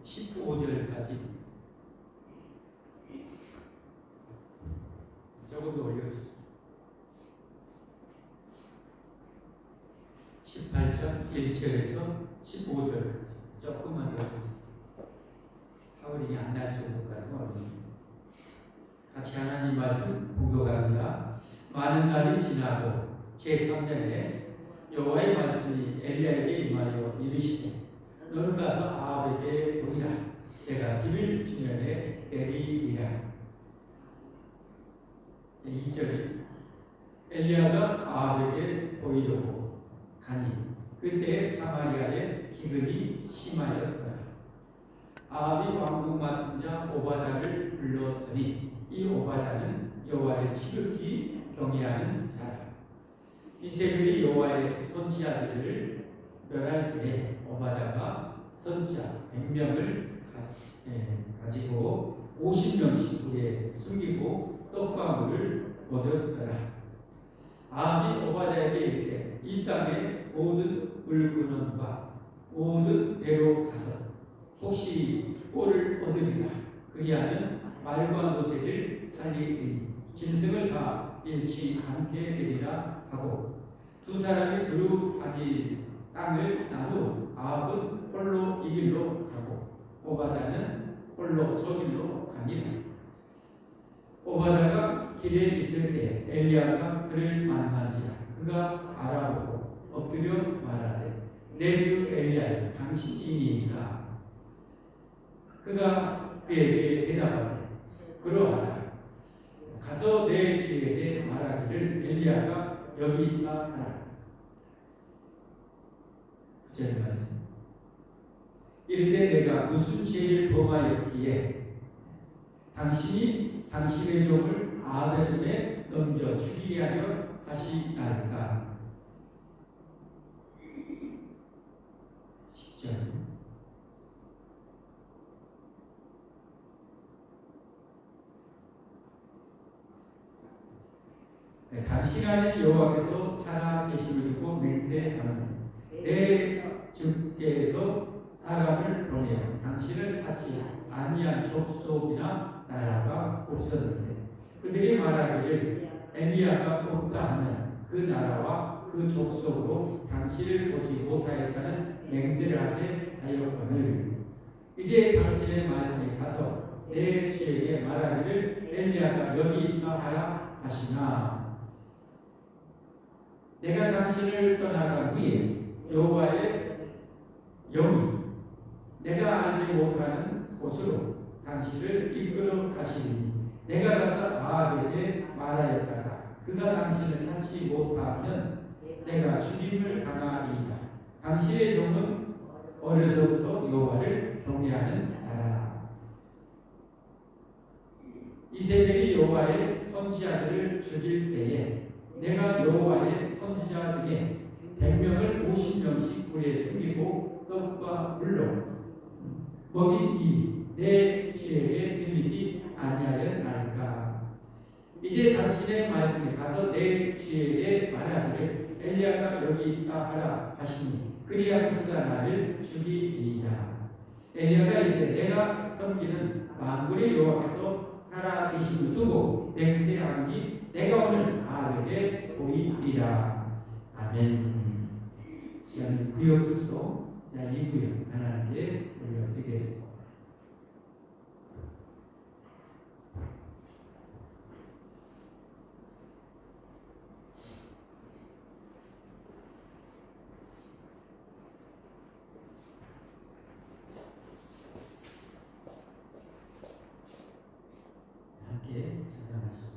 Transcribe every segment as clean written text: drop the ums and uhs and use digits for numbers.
15절까지 조금 더 올려주세요. 18장 1절에서 15절까지 조금만 더 하울이 안 날 정도까지 올립니다. 같이 하나님 말씀 봉독합니다. 많은 날이 지나고 제3년에 여호와의 말씀이 엘리야에게 임하여 이르시되 너는 가서 아합에게 보이라. 내가 비를 수년에 내리리라. 2절이 엘리야가 아합에게 보이려고 가니 그때 사마리아에 기근이 심하였더라. 아합이 왕궁 맡은 자 오바다를 불렀으니 이 오바다는 여호와를 지극히 경외하는 자라. 이세벨이 여호와의 선지자들을 멸할 때에 오바다가 선지자 100명을 가지고 50명씩 굴에 숨기고 떡과 물을 얻었더라. 아합이 오바다에게 이르되 이 땅의 모든 물근원과 모든 배로 가서 혹시 꼴을 얻으리라. 그리하면 말과 노새를 살리리니 짐승을 다 잃지 않게 되리라 하고 두 사람이 두루 가니 땅을 나누어 아합은 홀로 이 길로 가고 오바다는 홀로 저 길로 가니라. 오바다가 길에 있을 때 엘리야가 그를 만난지라. 그가 알아보고 엎드려 말하되 내 주 엘리야 당신이니까. 그가 그에게 대답하되 그러하다. 가서 내 주에게 말하기를 엘리야가 여기 있다 하라. 9절 말씀. 이르되 내가 무슨 죄를 범하였기에 당신이 당신의 종을 아합의 손에 넘겨 죽이게 하려 하시나이까. 10절. 당신 안에 여호와께서 살아계심을 두고 맹세하노니 내 주께서 사람을 보내어 당신을 찾지 아니한 족속이나 나라가 없었는데 그들이 말하기를 엘리야가 없다 하면 그 나라와 그 족속으로 당신을 보지 못하였다는 맹세를 하게 하였거늘 이제 당신의 말씀에 가서 내 주에게 말하기를 엘리야가 여기 있다 하라 하시나. 내가 당신을 떠나간 후에 여호와의 영이 내가 알지 못하는 곳으로 당신을 이끌어 가시니 내가 가서 아합에게 말하였다가 그가 당신을 찾지 못하면 내가 죽임을 당하리이다. 당신의 종은 어려서부터 여호와를 경외하는 자라. 이세벨이 여호와의 선지자들을 죽일 때에 내가 여호와의 선지자 중에 100명을 50명씩 굴에 숨기고 떡과 물로 먹인 이 내 주에게 들리지 아니하였나이까. 이제 당신의 말씀에 가서 내 주에게 말하기를 엘리야가 여기 있다 하라 하시니 그리하면 그가 나를 죽이리이다. 엘리야가 이르되 내가 섬기는 만군의 여호와께서 살아계심을 두고 맹세하니 내가 오늘 아합에게 보이리라. 아멘. 시간은 구역 특소 이 구역 하나님께 올려드리겠습니다. 함께 찬양하시죠.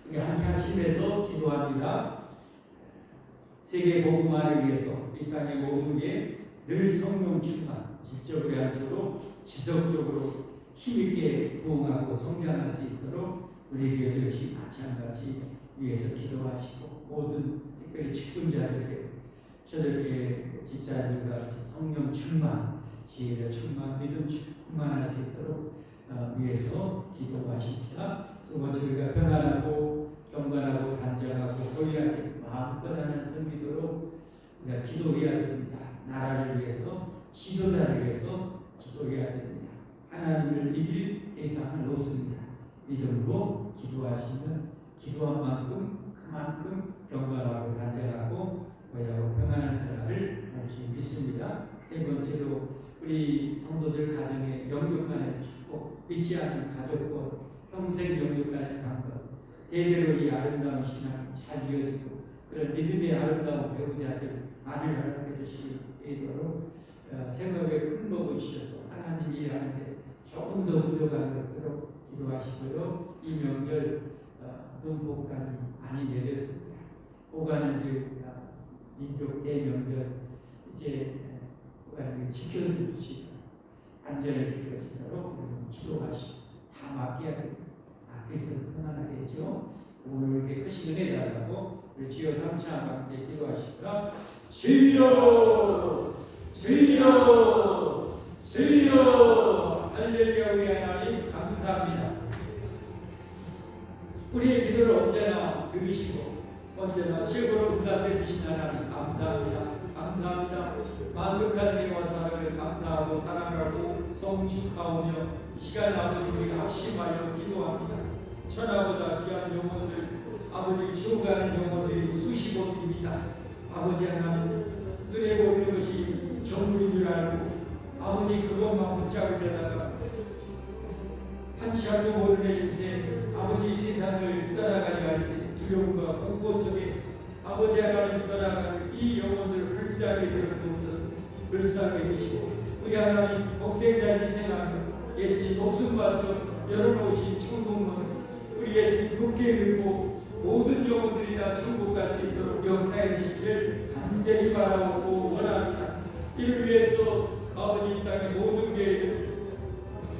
우리 함께 하시면서 기도합니다. 세계 복음화를 위해서 이 땅의 모든 게 늘 성령 충만, 질적으로 않도록 지속적으로 힘있게 부흥하고 성장할 수 있도록 우리 교회 역시 마찬가지 위해서 기도하시고 모든 특별히 직분자들에게 저들에게 집사님과 같이 성령 충만, 지혜의 충만, 믿음 충만할 수 있도록 위해서 기도하십시다. 두 번째 우리가 평안하고 경건하고 단정하고 호의하게 마음껏 하는 성기도록 우리가 기도해야 됩니다. 나라를 위해서, 지도자를 위해서 기도해야 됩니다. 하나님을 이길 대상을 놓습니다. 믿음으로 기도하시면 기도한 만큼 그만큼 경건하고 단정하고 호의하고 평안한 생활을 할 수 믿습니다. 세 번째로 우리 성도들 가정의 영육간의 축복, 잊지 않는 가족과 평생 영육간의 강건, 대대로 이 아름다운 신앙이 잘 이어지고 그런 믿음의 아름다운 배우자들 많이 허락해 주시도록 생업에 큰 복을 주셔서 하나님이 일하는데 조금 더 부족한 것도록 기도하시고요. 이 명절 눈복감이 많이 내렸습니다. 오가는 민족 대명절 이제 지켜주시고 안전을 지켜주시도록 기도하시고 다 맡겨야 됩니다. 맡겨서 편안하게 했죠. 오늘 이렇게 크신 은혜 달라고 우리 주여 3차 함께 기도하십니다. 주여 주여 주여 할렐루야. 우리 하나님 감사합니다. 우리의 기도를 언제나 들으시고 언제나 최고로 응답해 주신 하나님 감사합니다. 감사합니다. 만극한 은혜와 사랑을 감사하고 사랑하고 성축하오며 이 시간 아버지 우리가 합심하여 기도합니다. 천하보다 귀한 영혼들 아버지 죽어가는 영혼들이 수십억입니다. 아버지 하나님 눈에 보이는 것이 전부인 줄 알고 아버지 그것만 붙잡으려다가 한치 앞도 모르는 인생 아버지 이 세상을 떠나가려 할 때 두려움과 공포 속에 아버지 하나님 떠나가는 이 영혼들을 불쌍히 들어주옵소서. 불쌍히 해주시고 우리 하나님 복생자 희생하며 예수님 목숨 바쳐 열어놓으신 천국문 우리 예수님 굳게 믿고 모든 영혼들이 다 천국 갈 수 있도록 역사해 주시기를 간절히 바라고 원합니다. 이를 위해서 아버지 이 땅의 모든 계획을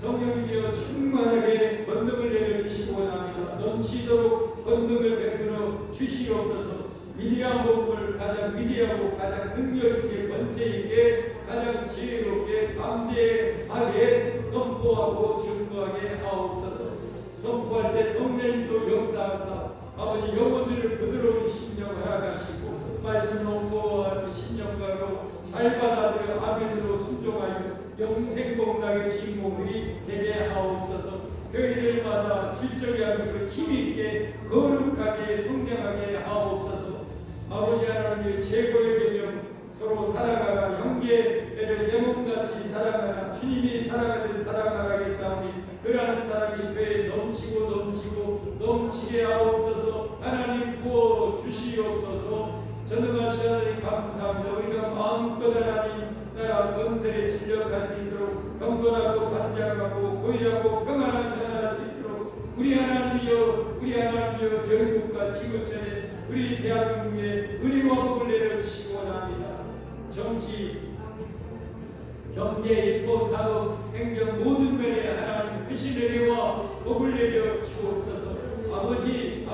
성령이여 충만하게 권능을 내려주시고 원합니다. 넘치도록 권능을 베풀어 주시옵소서. 위대한 복음을 가장 위대하고 가장 능력있게 권세있게 가장 지혜롭게 담대하게 선포하고 증거하게 하옵소서. 선포할 때 성령님도 역사하사 아버지 영혼들을 부드러운 심령을 허락하시고 말씀 놓고 심령가로 잘 받아들여 아멘으로 순종하여 영생복락의 주인공들이 되게 하옵소서. 교회들마다 질적이 아니고 힘있게 거룩하게 성장하게 하옵소서. 아버지 하나님의 최고의 개념 서로 살아가라 형제를 영혼같이 살아가라 주님이 살아가는 사랑하게 싸우니 그러한 사랑이 교회에 넘치고 넘치게 하옵소서. 하나님 부어 주시옵소서. 전능하신 하나님 감사합니다. 우리가 마음껏 하나님 나라 건설에 진력할 수 있도록 경건하고 단장하고 고의하고 평안한 생활할 수 있도록 우리 하나님이여 영국과 지구촌에 우리 대한민국에 은혜와 복을 내려주시기 원합니다. 정치, 경제, 입법, 사법, 행정 모든 면에 하나님 크신 은혜와 복을 내려 주옵소서. 아버지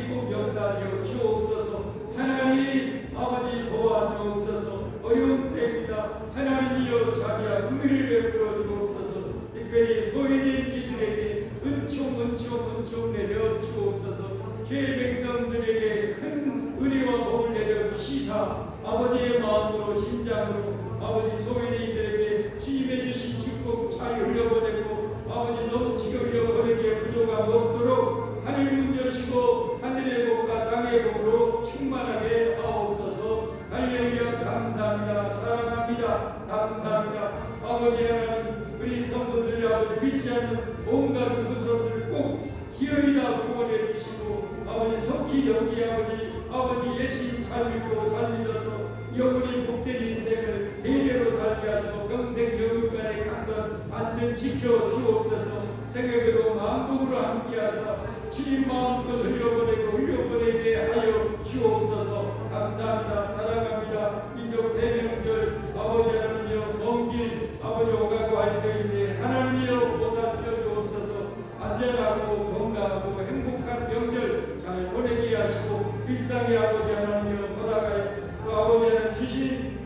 꼭 역사하여 주옵소서. 하나님 아버지 도와주옵소서. 어려운 때입니다. 하나님이여 자비와 은혜를 베풀어 주옵소서. 특별히 소외된 이들에게 은총 내려 주옵소서. 죄 백성들에게 큰 은혜와 복을 내려 주시사 아버지의 마음으로 심장으로 아버지 소외된 이들에게 주님의 주신 축복 잘 흘려보내고 아버지 넘치게 흘려보내기에 부족함 없도록 하늘 문 여시고 하늘의 복과 땅의 복으로 충만하게 하옵소서. 할렐루야. 감사합니다. 사랑합니다. 감사합니다. 아버지 하나님 우리 성도들 아버지 믿지 않는 온갖 구성들을 꼭 기어이 다 구원해 주시고 아버지 속히 여기 아버지 예수님 잘 믿고 잘 믿어서 영원히 복된 인생을 대대로 살게 하시고 평생 영육간의 강건 안전 지켜 주옵소서. 생각으로 마음속으로 함께하사 주님 마음껏 흘려보내고 감사합니다. 사랑합니다. 민족 대명절 아버지 하나님이여 먼 길 아버지 오가고 할 때인데 하나님이여 보살펴 주옵소서. 안전하고 건강하고 행복한 명절 잘 보내게 하시고 일상의 아버지 하나님이여 보다가 그 아버지 하나님 주신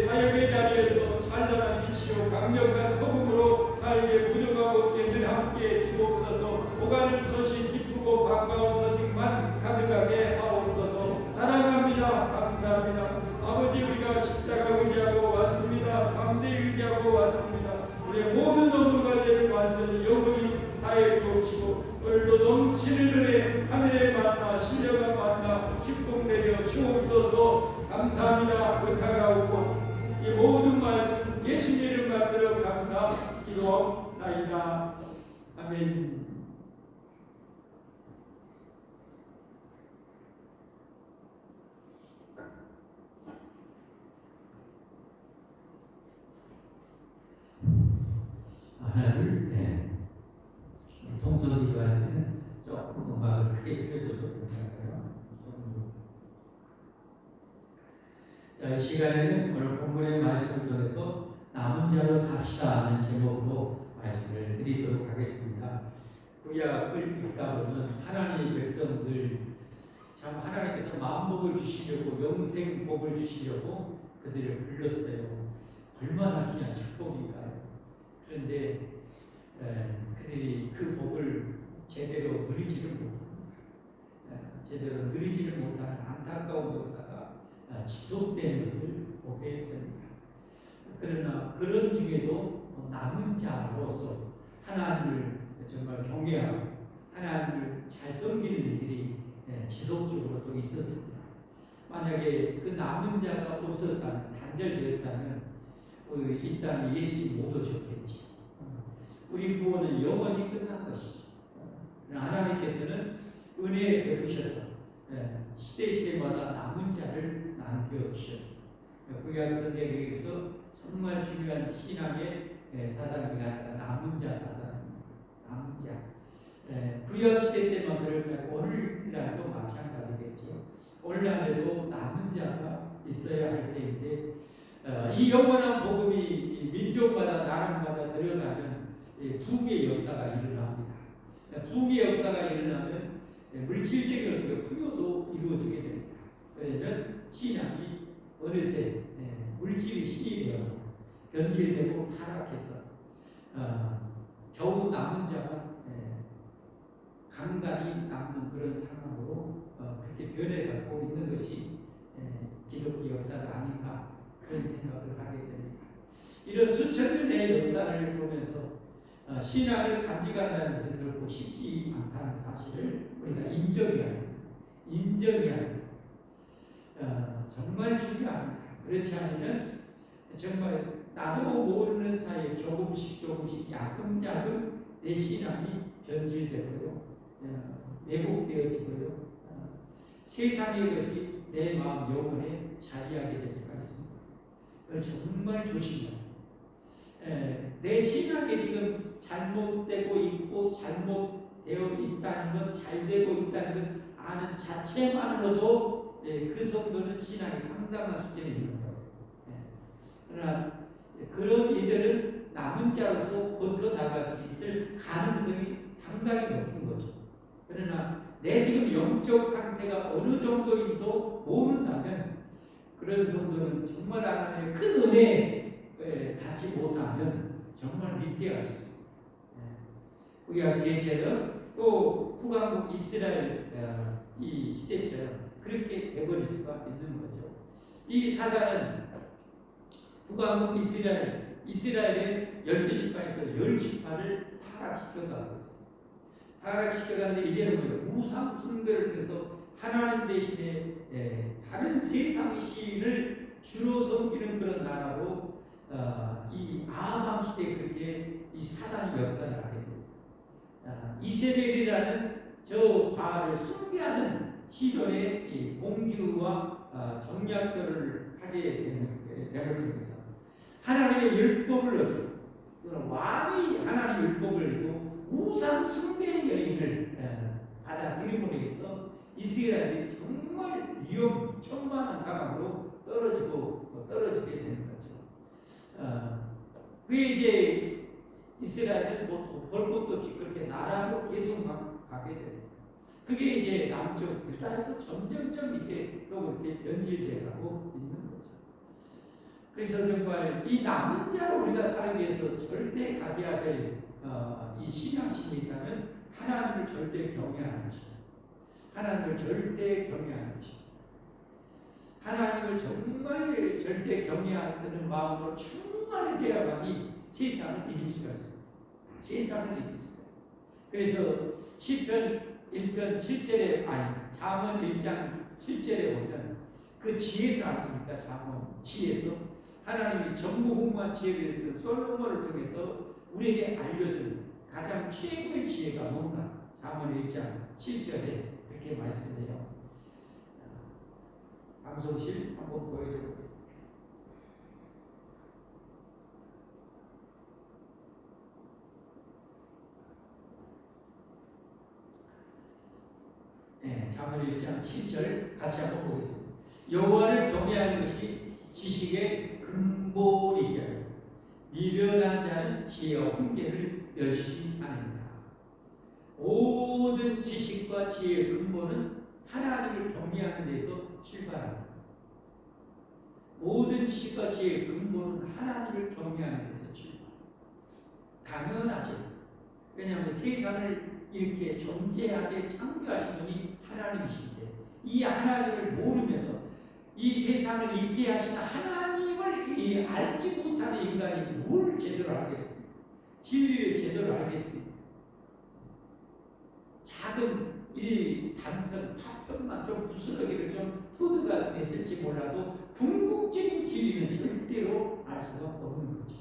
사역의 자리에서 찬란한 빛이요 강력한 소금으로 살게 부족하고 깨는 함께 주옵소서. 오가는 소식 기쁘고 반가운 소식만 가득하게 하옵소서. 사랑합니다. 감사합니다. 아버지 우리가 십자가 의지하고 왔습니다. 담대 의지하고 왔습니다. 우리의 모든 업무가들을 완전히 영원히 사해 주옵시고 오늘도 넘치는 은혜 하늘의 만나 신령한 만나 축복 내려 주옵소서. 감사합니다. 부탁하고 이 모든 말씀 예수님 이름 받들어 감사 기도하옵나이다. 아멘. 하나를 통솔 기도할 때는 조금 음악을 크게 틀어줘도 괜찮아요. 자, 이 시간에는 오늘 본문의 말씀을 통해서 남은 자로 삽시다 하는 제목으로 말씀을 드리도록 하겠습니다. 구약을 읽다 보면 하나님의 백성들 참 하나님께서 만복을 주시려고 영생 복을 주시려고 그들을 불렀어요. 얼마나 귀한 축복인가요? 그런데 그들이 그 복을 제대로 누리지를 못합니다. 제대로 누리지를 못하는 안타까운 역사가 지속되는 것을 보게 됩니다. 그러나 그런 중에도 남은 자로서 하나님을 정말 경외하고 하나님을 잘 섬기는 일들이 지속적으로 또 있었습니다. 만약에 그 남은 자가 없었다면 단절되었다면 이 땅에 예수님이 못 오셨겠지. 우리 구원은 영원히 끝난 것이죠. 하나님께서는 은혜 베푸셔서 시대마다 남은 자를 남겨주셨습니다. 구약 성경에서 정말 중요한 신앙의 사상이 남은 자 사상입니다. 남은 자. 구약 시대 때만 그럴까요? 오늘날도 마찬가지겠죠. 오늘날에도 남은 자가 있어야 할 때인데 이 영원한 복음이 민족마다 나라마다 들어가면 부흥의 역사가 일어납니다. 부흥의 역사가 일어나면 물질적인 어떤 풍요도 이루어지게 됩니다. 그러면 신앙이 어느새 물질이 신이 되어서 변질되고 타락해서 겨우 남은 자가 간간히 남는 그런 상황으로 그렇게 변해가고 있는 것이 기독교 역사가 아닌가 그런 생각을 하게 됩니다. 이런 수천 년의 역사를 보면서 신앙을 간직한다는 것은 결코 쉽지 않다는 사실을 우리가 인정해야 합니다. 인정해야 합니다. 정말 중요합니다. 그렇지 않으면 정말 나도 모르는 사이에 조금씩 야금야금 내 신앙이 변질되고요. 왜곡되어지고요. 세상의 것이 내 마음 영혼에 자리하게 될 수가 있습니다. 그걸 정말 조심해야 합니다. 내 신앙이 지금 잘못되고 있고 잘못되어 있다는 것, 잘되고 있다는 것 아는 자체만으로도 그 정도는 신앙이 상당한 수준에 있는 거예요. 그러나 그런 이들은 남은 자로서 버텨나갈 수 있을 가능성이 상당히 높은 거죠. 그러나 내 지금 영적 상태가 어느 정도인지도 모른다면 그런 정도는 정말 하나님의 큰 은혜에 받지 못하면 정말 믿게 할 수 있습니다. 구약 시대처럼 또 후광국 이스라엘 이 시대처럼 그렇게 돼버릴 수가 있는 거죠. 이 사단은 후광국 이스라엘의 12지파에서 10지파를 타락시켜가고 있습니다. 타락시켜가는데 이제는 뭐예요? 우상 숭배를 통해서 하나님 대신에 다른 세상의 신을 주로 섬기는 그런 나라로 이 아함 시대에 그렇게 이 사단이 역사를 하게 됩니다. 이세벨이라는 저 바알을 숭배하는 시절의 이 공주와 정략들을 하게 되는 대를 통해서 하나님의 율법을 어기고 왕이 하나님의 율법을 어기고 우상 숭배의 여인을 받아들임으로 해서 이스라엘이 정말 천만한 상황으로 떨어지게 되는 거죠. 그게 이제 이스라엘은 볼 것도 없이 그렇게 나라로 계속 가게 됩니다. 그게 이제 남쪽 유다도 점점점 이제 또 그렇게 변질되어 가고 있는 거죠. 그래서 정말 이 남은 자로 우리가 살기 위해서 절대 가져야 될 이 신앙심이 있다면 하나님을 절대 경외하는 것입니다. 하나님을 절대 경외하는 것입니다. 하나님을 정말 절대 경외하는 마음으로 충만해져야만이 세상을 이길 수가 있습니다. 세상을 이길 수가 있습니다. 그래서 시편 1편 7절에 잠언 1장 7절에 보면 그 지혜서 아닙니까? 잠언 지혜서 하나님이 전무후무한 지혜를 솔로몬을 통해서 우리에게 알려준 가장 최고의 지혜가 뭔가? 잠언 1장 7절에 그렇게 말씀해요. 방송실 한번 보여줘 보겠습니다. 네, 잠언 1장 7절 같이 한번 보겠습니다. 여호와를 경외하는 것이 지식의 근본이니라. 미련한 자는 지혜와 훈계를 멸시하느니라. 모든 지식과 지혜의 근본은 하나님을 경외하는 데서 출발합니다. 모든 지식과 지혜의 근본은 하나님을 경외하는 데서 출발합니다. 당연하죠. 왜냐하면 세상을 이렇게 존재하게 창조하신 분이 하나님이신데 이 하나님을 모르면서 이 세상을 있게 하신 하나님을 알지 못하는 인간이 뭘 제대로 알겠습니까? 진리를 제대로 알겠습니까? 작은 이 단편, 파편만 좀 부스러기를 좀 토드가 했을지 몰라도 궁극적인 진리는 절대로 알 수가 없는 거죠.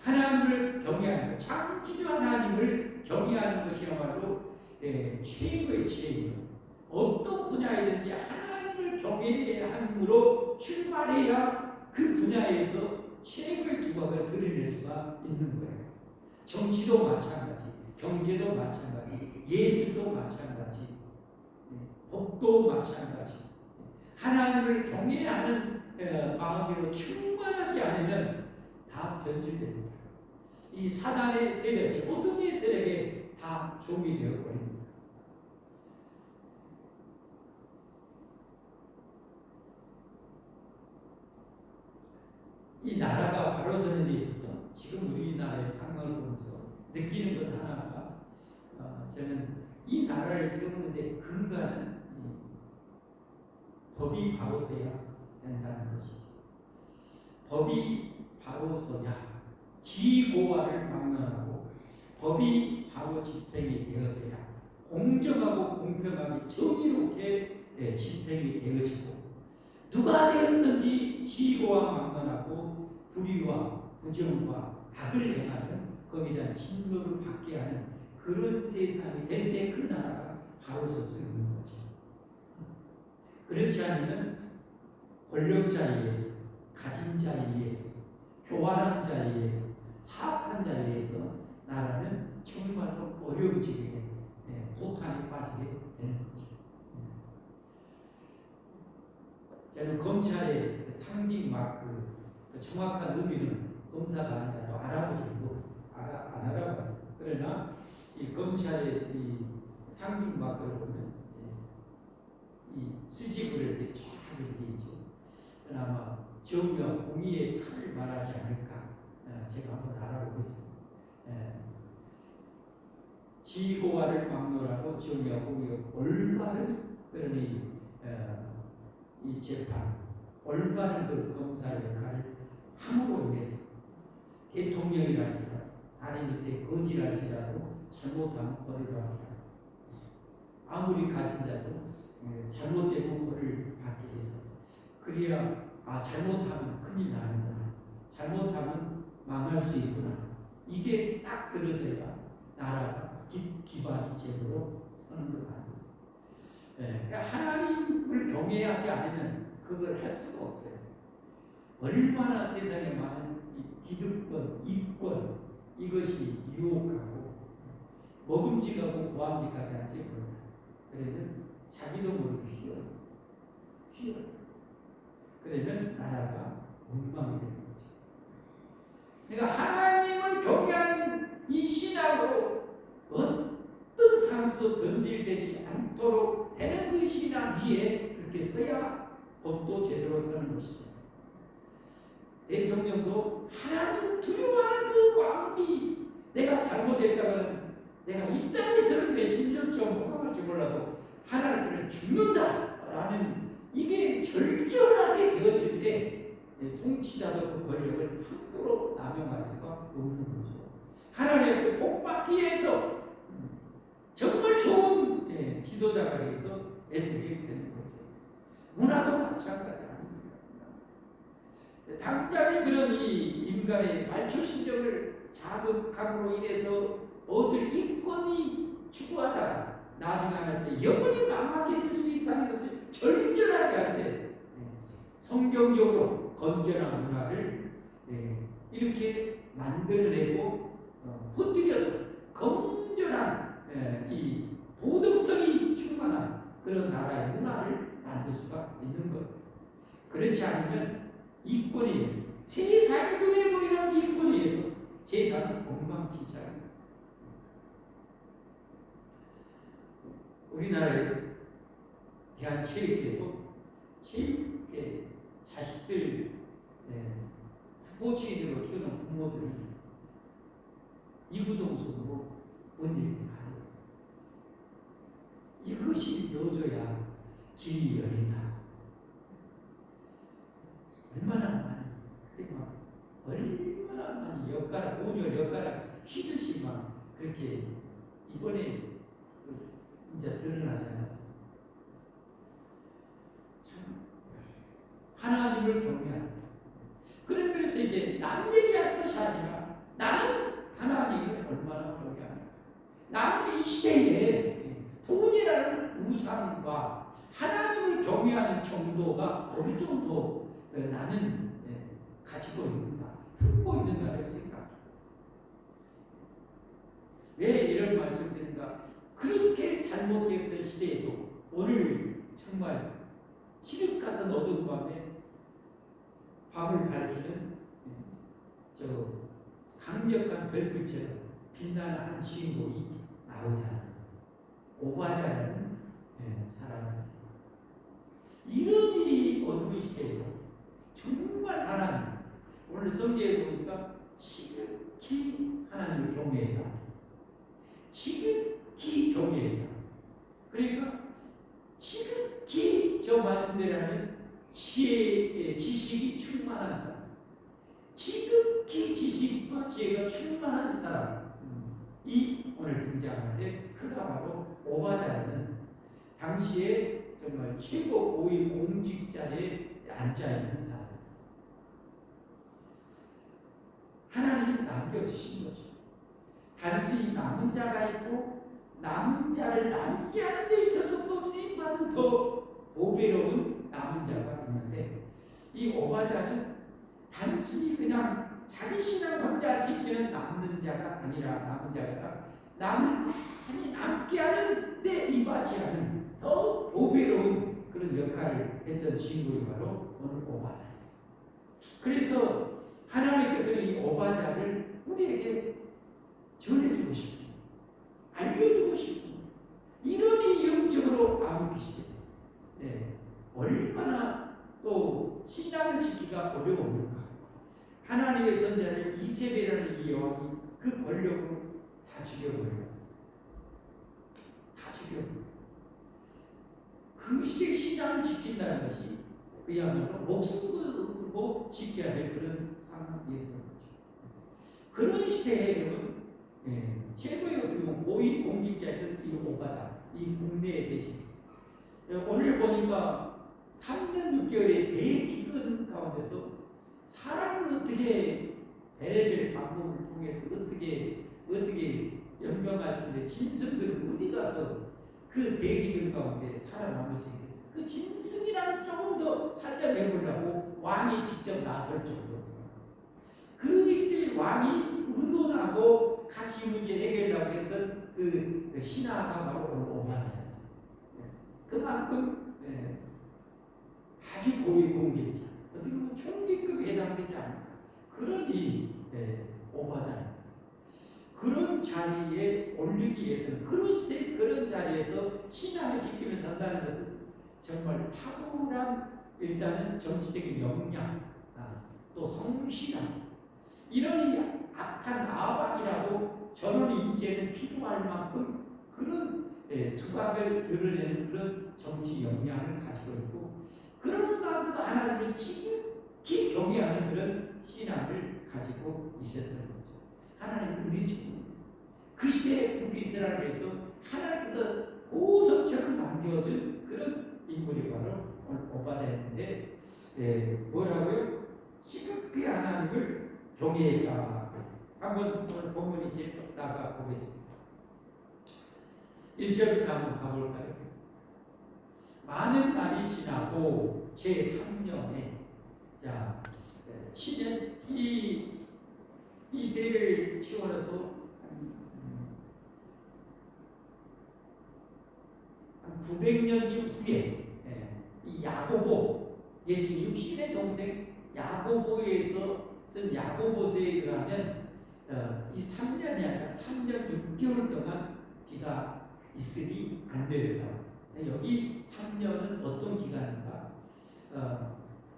하나님을 경외하는 것, 창조주 하나님을 경외하는 것이야말로 최고의 지혜입니다. 어떤 분야이든지 하나님을 경외함으로 출발해야 그 분야에서 최고의 두각을 드러낼 수가 있는 거예요. 정치도 마찬가지, 경제도 마찬가지, 예술도 마찬가지, 법도 마찬가지. 하나님을 경외하는 마음으로 충만하지 않으면 다 변질됩니다. 이 사단의 세력이, 어둠의 세력에 다 종이 되어버립니다. 이 나라가 바로 서는 데 있어서 지금 우리나라의 상황을 보면서 느끼는 것 하나가 저는 이 나라를 세우는데 근간은 법이 바로 서야 된다는 것이죠. 법이 바로 서야 지고와를 막론하고 법이 바로 집행이 되어져야 공정하고 공평하게 정의롭게 집행이 되어지고 누가 되었든지 지고와 막론하고 불의와 부정과 악을 행하면 거기에 대한 진노를 받게 하는 그런 세상이 될 때 그 나라가 바로 설 수 있는 거죠. 그렇지 않으면 권력자에 의해서, 가진 자에 의해서, 교활한 자에 의해서, 사악한 자에 의해서 나라는 정말로 어려운 지경에 도탄이 빠지게 되는 거죠. 저는 검찰의 상징 마크, 정확한 의미는 검사가 아니라 알아보지 안 알아봤어요. 그러나 이 검찰의 이 상징 마크를 보면 이 수직을 이렇게 쫙 이렇게 있죠. 그나마 정의와 공의의 칼을 말하지 않을까 제가 한번 알아보겠습니다. 지고와를 막론하고 정의와 공의가 올바른 그러니 이 재판 올바른 그 검사의 역할을 함으로 인해서 대통령이랄지라도 다리 밑에 거지랄지라도 잘못하면 벌을 받는다. 아무리 가진 자도 잘못되고 벌을 받게 돼서 그래야 잘못하면 큰일 나는구나, 잘못하면 망할 수 있구나, 이게 딱 들어서야 나라가 기반이 제대로 서는 것 같아요. 그러니까 하나님을 경외하지 않으면 그걸 할 수가 없어요. 얼마나 세상에 많은 기득권, 이권 이것이 유혹하고 먹음직하고 고함직하게 할지 몰라요. 그래도 않도록 되는 것이나 위에 그렇게 서야 법도 제대로 서는 것이죠. 대통령도 하나님을 두려워하는 그 마음이 내가 잘못했다가는 내가 이 땅에서는 몇십 년 좀 호강할지 몰라도 하나님을 죽는다라는 이게 절절하게 되어질 때 통치자도 그 권력을 함부로 남용할 수가 없는 거죠. 하나님의 그 복받기 위해서 정말 좋은 지도자가 되어서 애쓰게 되는 거죠. 문화도 마찬가지 아닙니까? 당장의 그런 이 인간의 말초신경을 자극함으로 인해서 얻을 이권이 추구하다가 나중에 하나님의 영원히 망하게 될 수 있다는 것을 절절하게 할 때 성경적으로 건전한 문화를 이렇게 만들어내고 퍼뜨려서 건전한 이 도덕성이 충만한 그런 나라의 문화를 만들 수가 있는 것. 그렇지 않으면 이권에 의해서 세상이 눈에 보이는 이권에 의해서 세상은 엉망진창입니다. 우리나라에 대한 체육계도 체육계 자식들 스포츠인으로 키우는 부모들이 이구동성으로 원리를 가요. 이것이 넣어줘야 길이 열린다. 얼마나 많이 엿가락, 온열 엿가락 휘듯이 막 그렇게 이번에 이제 드러나지 않았습니다. 참 하나님을 경외한다. 그런 면에서 이제 남 얘기할 것이 아니라 나는 하나님을 얼마나 경외하는가. 나는 이 시대에 돈이라는 우상과 하나님을 경외하는 정도가 어느 정도 나는 가지고 있는가, 듣고 있는가를 생각합니다. 왜 이런 말씀드린가? 그렇게 잘못되었던 시대에도 오늘 정말 칠흑 같은 어두운 밤에 밤을 밝히는 저 강력한 별빛처럼 빛나는 한 주인공이 나오잖아요. 오바다라는 사람. 이런 이 어두운 시대에도 정말 하나님, 오늘 성경에 보니까 지극히 하나님을 경외했다. 지극히 경외했다. 그러니까 지극히 저 말씀대로는 지식이 충만한 사람, 지극히 지식과 지혜가 충만한 사람이 오늘 등장하는데 그가 바로 오바다라는 당시에 정말 최고 고위 공직자에 앉아있는 사람이었어요. 하나님이 남겨주신 거죠. 단순히 남은 자가 있고 남은 자를 남게 하는 데 있어서 또 쓰임받은 더 보배로운 남은 자가 있는데 이 오바다는 단순히 그냥 자기 신앙 혼자 지키는 남는 자가 아니라 남은 자가 남을 많이 남게 하는 데 임하지하는 더 보배로운 그런 역할을 했던 주인공이 바로 오늘 오바다였어요. 그래서 하나님께서는 이 오바다를 우리에게 전해주고 싶고 알려주고 싶고 이러니 영적으로 암흑기시대 얼마나 또 신앙을 지키기가 어려웁니까? 하나님의 선자를 이세벨이라는 이 여왕이 그 권력으로 다 죽여버려요. 다 죽여버려요. 그 시대의 신앙을 지킨다는 것이 그야말로 목숨을 걸고 지켜야 될 그런 상황이었던 거죠. 그런 시대에는 최고의 고위 공직자였던 이 오바다, 이 국내의 대신 오늘 보니까 3년 6개월의 대기근 가운데서 사람을 어떻게 베레벨 방법을 통해서 어떻게 연명할 수 있는데 짐승들은 어디 가서 그 대기근 가운데 살아남을 수 있겠어요? 그 짐승이라는 조금 더 살려내보려고 왕이 직접 나설 정도로 그 시대의 왕이 의논하고 같이 문제 해결하려고 했던 그 신하가 바로 오바다였어요. 그만큼 아주 고위 공직자, 어떻게 보면 총리급에 해당되지 않을까 그런 이 오바다 그런 자리에 올리기 위해서는 그런 자리에서 신앙을 지키면서 산다는 것은 정말 탁월한 일단은 정치적인 역량, 또 성실함, 이런 이 악한 아방이라고 전원 인재는 필요할 만큼 그런 두각을 드러내는 그런 정치 역량을 가지고 있고, 그런가도 하나님을 지극히 경외하는 그런 신앙을 가지고 있었던 거죠. 하나님 은혜 주십니다. 그 시대의 북이스라엘에서 하나님께서 보석처럼 남겨준 그런 인물이 바로 오바댜인데, 뭐라고요? 지극히 하나님을 경외했다. 한번 오늘 본문 이제 나가 보겠습니다. 1절부터 한번 가볼까요? 많은 날이 지나고 제3년에, 자, 시년 이 시대를 치워서 한 900년쯤 후에, 이 야고보, 예수 육신의 동생 야고보에서 쓴 야고보서에 의하면 이 3년이 아니라 3년 6개월 동안 비가 있으리 안 되었다. 여기 3년은 어떤 기간인가?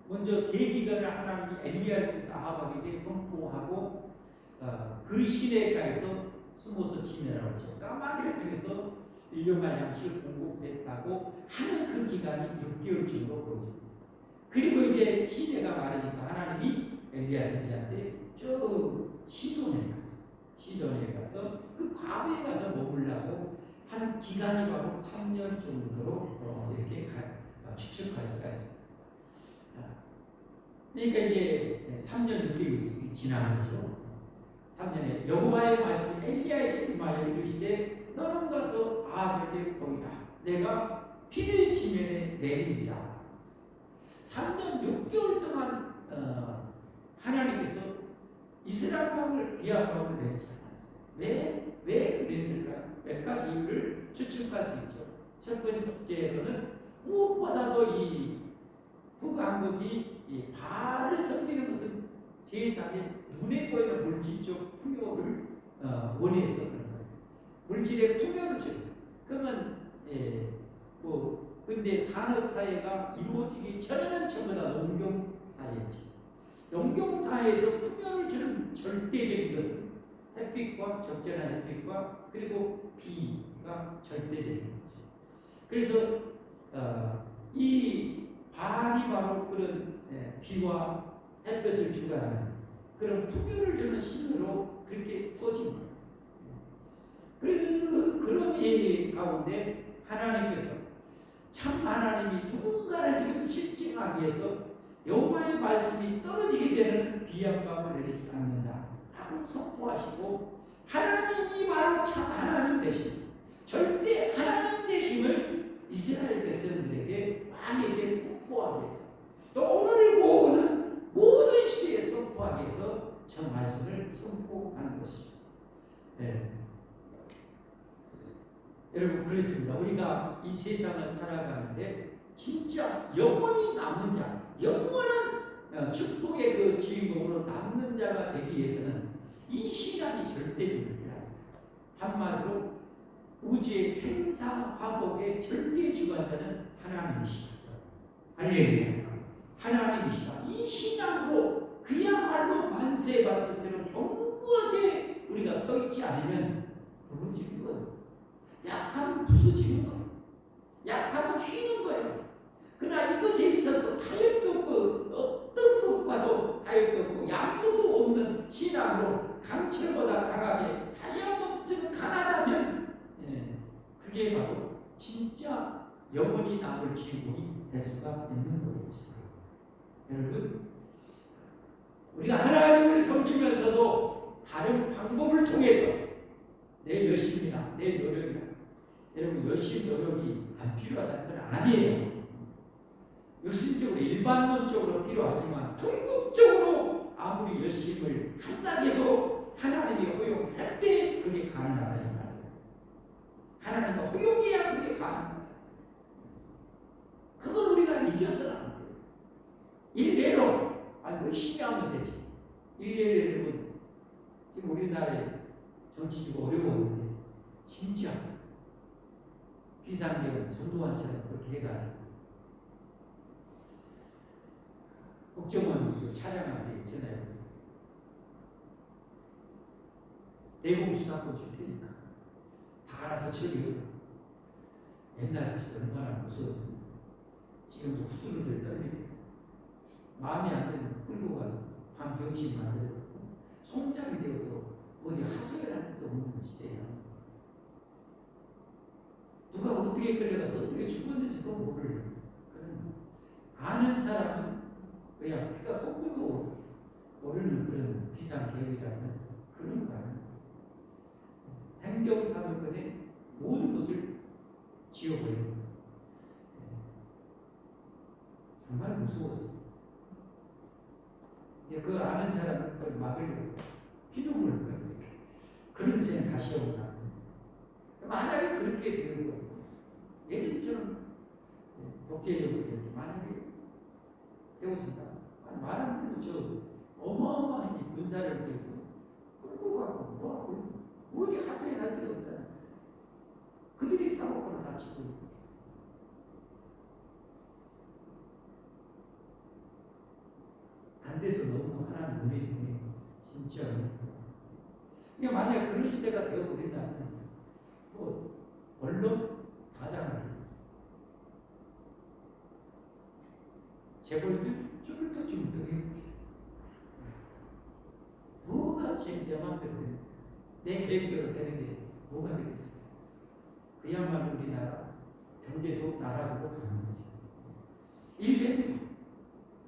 먼저 계기간을 하나님이 엘리야를 통해서 아합에게 선포하고 그 시내가에서 숨어서 지내라고 하죠. 까마귀를 통해서 일용할 양식을 공급했다고 하는 그 기간이 6개월쯤으로 보여집니다. 그리고 이제 시내가 마르니까 하나님이 엘리야 선지자한테 저 시돈에 가서 그 과부에 가서 머물라고 한 기간이 바로 3년 정도로 이렇게 추측할 수가 있습니다. 그러니까 이제 3년 6개월이 지난 거죠. 3년에 여호와의 말씀이 엘리야에게 임하여 이르시되 너는 가서 아합에게 보이라. 내가 피를 지면에 내리리라. 3년 6개월 동안 하나님께서 이스라엘 마음을 비한 마음을 내리지 않았어요. 왜 그랬을까요? 몇 가지 이유를 추측할 수 있죠. 첫 번째로는 무엇보다도 이 북왕국이 이 바알을 섬기는 것은 세상에 눈에 보이는 물질적 풍요를 원해서 그런 거예요. 물질의 풍요를 줘요. 그러면 근데 산업 사회가 이루어지기 전에는 전부 다 농경 사회였지. 농경 사회에서 풍요를 주는 절대적인 것은 햇빛과 적절한 햇빛과 그리고 비가 절대적인 거죠. 그래서 이 바알이 바로 그런 비와 햇볕을 주관하는 그런 풍요를 주는 신으로 그렇게 꽂은 거예요. 그런 이 가운데 하나님께서 참 하나님이 누군가를 지금 실증하기 위해서 여호와의 말씀이 떨어지게 되는 비양감을 내리지 않는다 라고 선포하시고, 하나님이 바로 참 하나님 되심, 절대 하나님 되심을 이스라엘 백성들에게 왕에게 선포하기 위해서, 또 오늘의 모으는 모든 시대에 선포하기 위해서 저 말씀을 선포하는 것입니다. 여러분 그렇습니다. 우리가 이 세상을 살아가는데 진짜 영원히 남는 자, 영원한 축복의 그 주인공으로 남는 자가 되기 위해서는 이 시간이 절대적입니다. 한마디로 우주의 생사화복의 절대 주관자는 하나님이시다. 할렐루야. 하나님이시다. 이 신앙으로 그야말로 만세반세처럼 견고하게 우리가 서 있지 않으면 무너지는 거예요. 약하면 부서지는 거예요. 약하면 휘는 거예요. 그러나 이것에 있어서 타협도 없고 어떤 것과도 타협도 없고 양보도 없는 신앙으로 강철보다 강하게 다이아몬드처럼 강하다면 그게 바로 진짜 영원히 남을 주인공이 될 수가 있는 거겠죠. 여러분 우리가 하나님을 섬기면서도 다른 방법을 통해서 내 열심이나 내 노력이나, 여러분 열심 노력이 안 필요하다는 건 아니에요. 열심적으로 일반론적으로 필요하지만 궁극적으로 아무리 열심을 한다해도 하나님이 허용할 때 그게 가능하다 이 말이에요. 하나님이 허용해야 그게 가능하다. 그걸 우리가 잊어서는 안 돼요. 일례로 열심히 하면 되지. 일례를 지금 우리나라에 정치적으로 어려웠는데 진짜 비상계엄 전두환처럼 그렇게 해가지고 국정원 그 차량한테 전화해 대공수사권 줄 테니까 다 알아서 처리해. 옛날 것이 얼마나 무서웠습니다. 지금도 후두루들 떨리게 마음에 안 들면 끌고 가서 밤병신 만들고 송장이 되어도 어디 하소연할 것도 없는 시대야. 누가 어떻게 끌려가서 어떻게 죽었는지도 모를 그런 아는 사람은 그냥 피가 솟구도 모르는 그런 비상계획이라는 그런 거 아니에요. 행정사건의 모든 것을 지워버리고 정말 무서웠어요. 그 아는 사람은 그걸 막으려고 피눈물을 흘려요. 그런 셈 다시 오나. 만약에 그렇게 되는 거예요. 예전처럼 독재적으로 이렇게 만약에 세워진다. 말하는 저 어마어마한 이 군사를 위해서 끌고 가고 뭐하고 어디 하소연할 데가 없다. 그들이 사고를 다치고 있고. 안 돼서 너무 하나님 은혜 중에 진짜. 그러니까 만약 그런 시대가 되어버린다면 뭐 언론 다장을 재벌들 쭈글떠쭈글떠 뭐가 내 맘대로 내 계획대로 되는 게 뭐가 되겠어. 그야말로 우리나라 경제도 나라고 가는 거지. 일대입니다.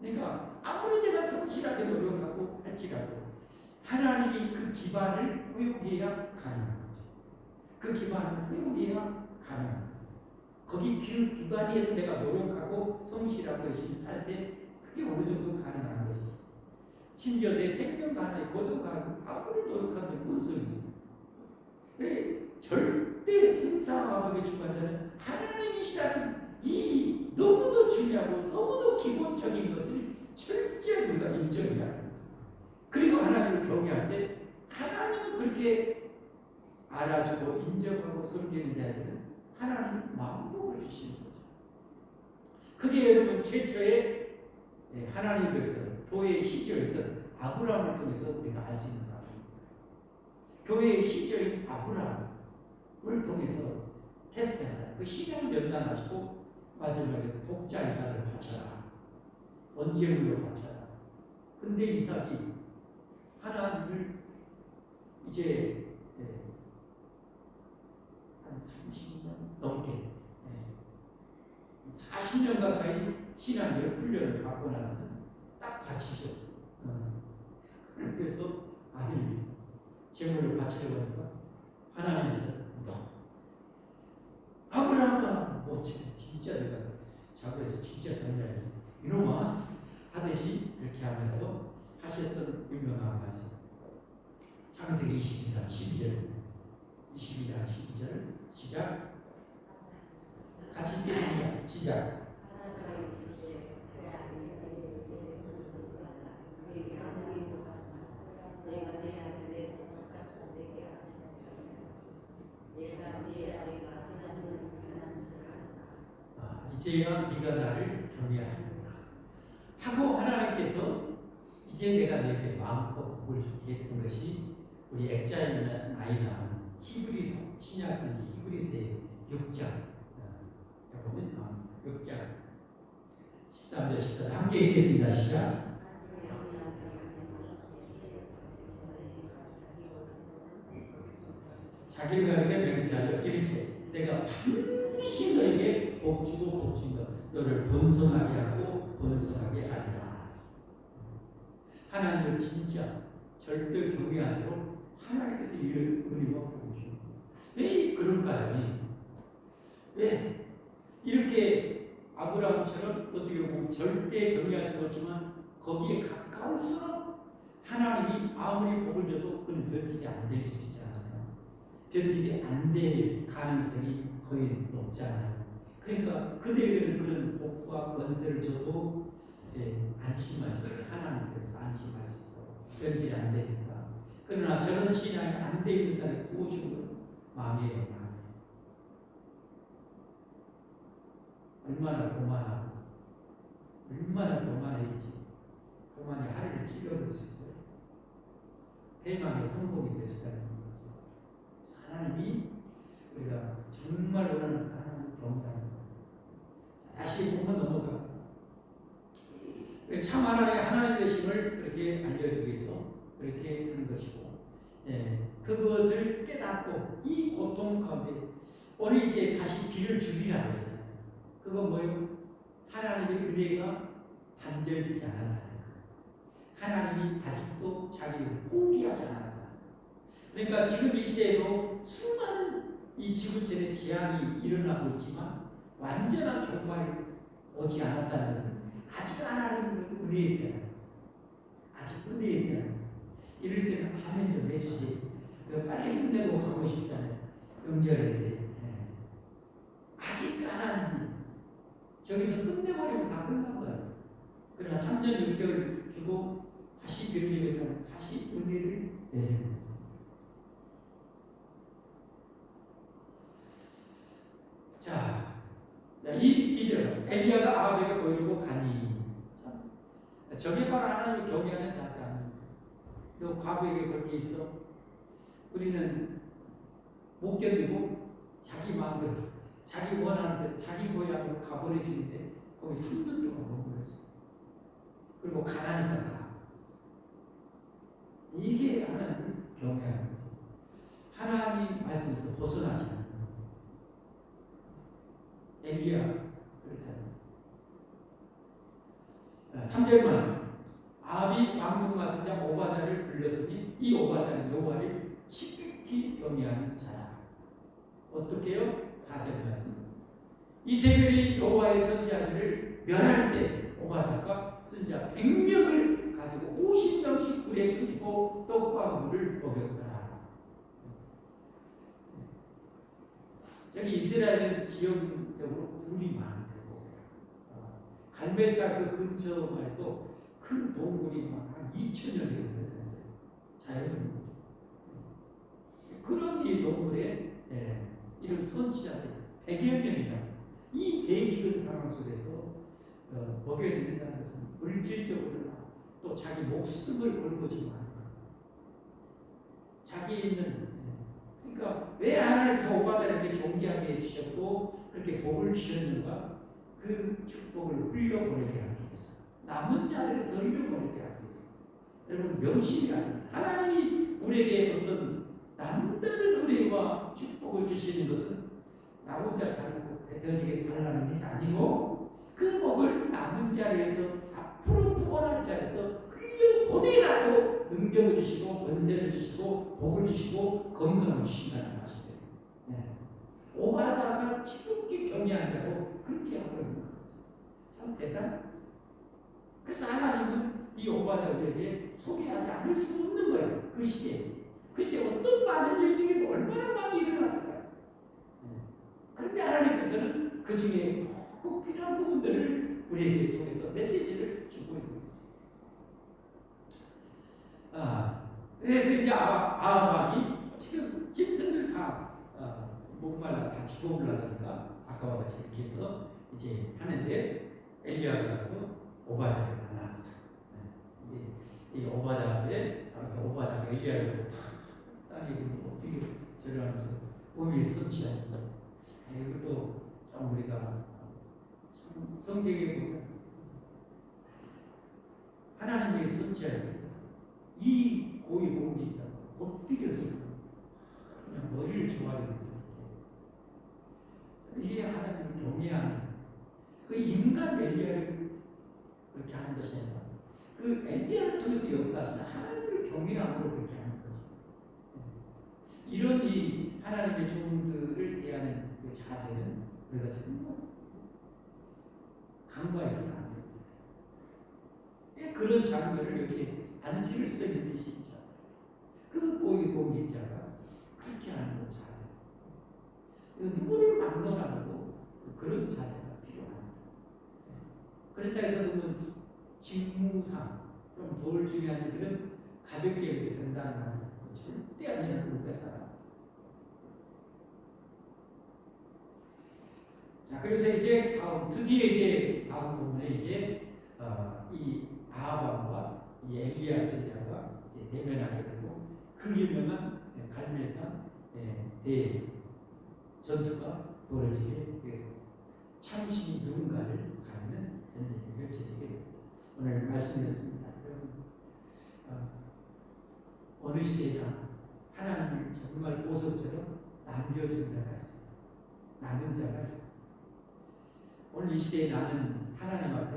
그러니까 아무리 내가 성실하게 노력하고 할지라도 하나님이 그 기반을 회복해야 가능한 거죠. 그 기반을 회복해야 가능한 거죠. 거기 그 기반 위에서 내가 노력하고 성실하고 열심히 살 때 그게 어느 정도 가능한 것이죠. 심지어 내 생명도 하나의 거둬가고 아무리 노력하면 무슨 소리 있습니까? 그래 절대 생사화복에 주관되는 하나님이시라는 이 너무도 중요하고 너무도 기본적인 것을 철저히 우리가 인정해야 합니다. 그리고 하나님을 경외할 때 하나님은 그렇게 알아주고 인정하고 섬기는 자들은 하나님 만복을 주시는 거죠. 그게 여러분 최초의 하나님 백성 교회의 시절이었던 아브라함을 통해서 우리가 알 수 있는 겁니다. 교회의 시절인 아브라함을 통해서 테스트하자. 그 신앙을 연단하시고 마지막에 독자 이삭을 바쳐라. 언제물로 바쳐라. 근데 이삭이 하나님을 이제 한 30년 넘게 40년 가까이 신앙의 훈련을 받고 나서는 딱 바치죠. 그래서 아들이 제물을 바치려고 하니까 하나님께서 아브라함아 뭐 진짜 내가 자고해서 진짜 살려야지 이놈아 하듯이 이렇게 하면서 하셨던 유명한 말씀. 창세기 22장 12절 22장 12절 시작. 같이 읽겠습니다. 시작. 이제야 네가 나를 경외하는구나 하고 하나님께서 이제 내가 너에게 마음껏 복을 주게 했던 것이 우리 액자에 많이 나오는 히브리서 신약성기 히브리서의 6장 보면 6장 13절 14절 함께 읽겠습니다. 시작. 자기를 가리켜 맹세하여 이르시되 내가 반드시 너에게 복주고 복준다. 너를 번성하게 하고 번성하게 하리라. 하나님을 진짜 절대 경외하시고 하나님께서 이를 은혜와 복을 주십니다. 왜 그럴까요? 왜 이렇게 아브라함처럼 어떻게 보면 절대 경외할 수 없지만 거기에 가까울수록 하나님이 아무리 복을 줘도 그는 변질이 안 될 수 있잖아요. 변질이 안 될 가능성이 거의 높잖아요. 그러니까 그들에게는 그런 복과 권세를 줘도 안심할 수 있어요. 하나님께서 안심할 수 있어. 변질이 안 되니까. 그러나 저런 신앙이 안 되는 사람이 구워주는 건 마음이에요. 얼마나 교만해야지. 교만이 하루를 찔러볼 수 있어요. 대망의 성공이 될 수가 있는 거죠. 하나님이 우리가 정말 원하는 하나님을 경외하는 거예요. 다시 보면 넘어가. 참 하나님 되심을 그렇게 알려주기 위해서 그렇게 하는 것이고, 그것을 깨닫고 이 고통 가운데 오늘 이제 다시 길을 주리라고 했잖아요. 그건 뭐예요? 하나님의 은혜가 단절되지 않았다는 거예요. 하나님이 아직도 자기를 포기하지 않았다는 거예요. 그러니까 지금 이 시대에도 수많은 이 지구촌의 재앙이 일어나고 있지만 완전한 종말이 오지 않았다는 것은 아직 하나님의 은혜에 대한, 아직 은혜에 대한, 이럴 때는 아멘 좀 해주세요. 빨리 끝내고 가고 싶잖아요. 명절에 때. 아직 하나님이 저기서 끝내버리면 다 끝난 거예요. 그러나 3년 6개월 주고 다시 비로지면 다시 은혜를 내리는 거예요. 자, 이제 엘리야가 아합에게 보이고 가니, 저게 바로 하나님을 경외하는 자세 아닙니까? 너 과부에게 그렇게 있어? 우리는 못 견디고 자기 마음대로, 자기 원하는 대로, 자기 고향으로 가버리시는데 거기 3년 동안 머물렀어. 그리고 가나니까 가. 이게 하나님을 경외하는 거예요. 하나님 말씀에서 벗어나지 않는 거예요. 엘리야 그렇잖아요. 3절 말씀. 아합이 왕궁 같은 자 오바다를 불렀으니 이 오바다는 여호와를 시급히 경외하는 자라. 어떻게요? 4절 말씀. 이세벨이 여호와의 선지자들을 멸할 때 오바다가 선지자 100명을 가지고 50명씩 불에 숨기고 떡과 물을 먹였더라. 저기 이스라엘은 지역적으로 굴이 많고 갈멜사 그 근처만 해도 큰 동굴이 한 2,000여 개 되는데 자연은 그런 이 동굴에 이런 선지자들 100여 명이나 이 대기근 상황 속에서 먹여야 된다는 것은 물질적으로나 또 자기 목숨을 걸고 지금 하는 거예요. 자기 있는 그러니까 왜 하나님께서 오바다를 이렇게 존귀하게 해주셨고 그렇게 복을 주셨는가? 그 축복을 흘려보내게 하기 위해서, 남은 자들에서 흘려보내게 하기 위해서. 여러분 명심이 아닙니다. 하나님이 우리에게 어떤 남다른 은혜와 축복을 주시는 것은 나 혼자 살고 대대적에 살라는 것이 아니고 그 복을 남은 자리에서 앞으로 구원할 자리에서 흘려보내라고 능력을 주시고 권세를 주시고 복을 주시고 건강을 주신다는 사실이에요. 오바다가 지극히 경외한 자고 그렇게 하고 있는 거죠. 참 대단해요. 그래서 하나님은 이 오바다 우리에게 소개하지 않을 수 없는 거예요. 그 시대에. 글쎄 어떤 많은 일들이 얼마나 많이 일어났을까요? 그런데 하나님께서는 그 중에 꼭 필요한 부분들을 우리에게 통해서 메시지를 주고 있는 거죠. 그래서 이제 아합이 지금 짐승들 다 목말라 다 죽어올라가니까 아까와 같이 이렇게 해서 이제 하는데 엘리야가 가서 오바다를 만납니다. 이 오바다에 오바다가 엘리야를 땅에 어떻게 저를 하면서 오히려 선지합니다. 이것도 좀 우리가 참 성경에 보면 하나님의 선지자를 이 고위 공직자가 어떻게 해서 그냥 머리를 조아리면서 이게 하나님을 경외하는 그 인간 엘리야를 그렇게 하는 것이 아니라 그 엘리야를 통해서 역사하시는 하나님을 경외함으로 그렇게 하는 거죠. 이런 이 하나님의 종들을 대하는 그 자세는 우리가 정말 간과해서는 안 됩니다. 그런 장면을 이렇게 안 실을 수 있는 것이 있죠. 그 고위 공직자가 그렇게 하는 것 자세. 누구를 막론하고 그런 자세가 필요합니다. 그렇다 해서 보면 직무상 좀 덜 중요한 일들은 가볍게 이렇게 된다는 건 절대 아니라는 우리가 살아. 자, 자, 그래서 이제 드디어 이제 다음 부분에 이제 이 아합왕과 이 엘리야 선지자가 이제 대면하게 되고 그 유명한 갈멜산 대 전투가 벌어지게 되고 참신이 누군가를 가리는 전쟁이 펼쳐지게 됩니다. 오늘 말씀드렸습니다. 여러분, 어느 시대나 하나님을 정말 보석처럼 남겨준 자가 있습니다. 남은 자가 있습니다. 오늘 이 시대에 나는 하나님 앞에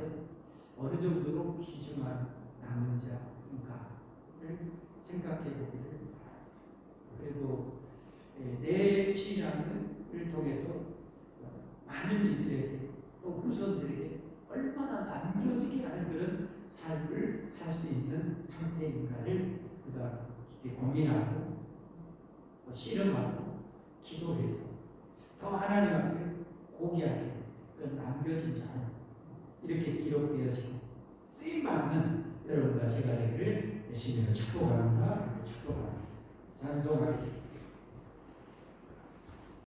어느 정도로 귀중한 남은 자인가를 생각해 보기를 바랍니다. 그리고 내 신앙을 통해서 많은 이들에게 또 후손들에게 얼마나 남겨지게 하는 그런 삶을 살 수 있는 상태인가를 우리가 고민하고 또 실험하고 기도해서 더 하나님 앞에 고귀하게 남겨진 자는 이렇게 기록되어지고 쓰임받는 여러분과 제가 되기를 예수님으로 축복합니다. 축복합니다. 찬송하겠습니다.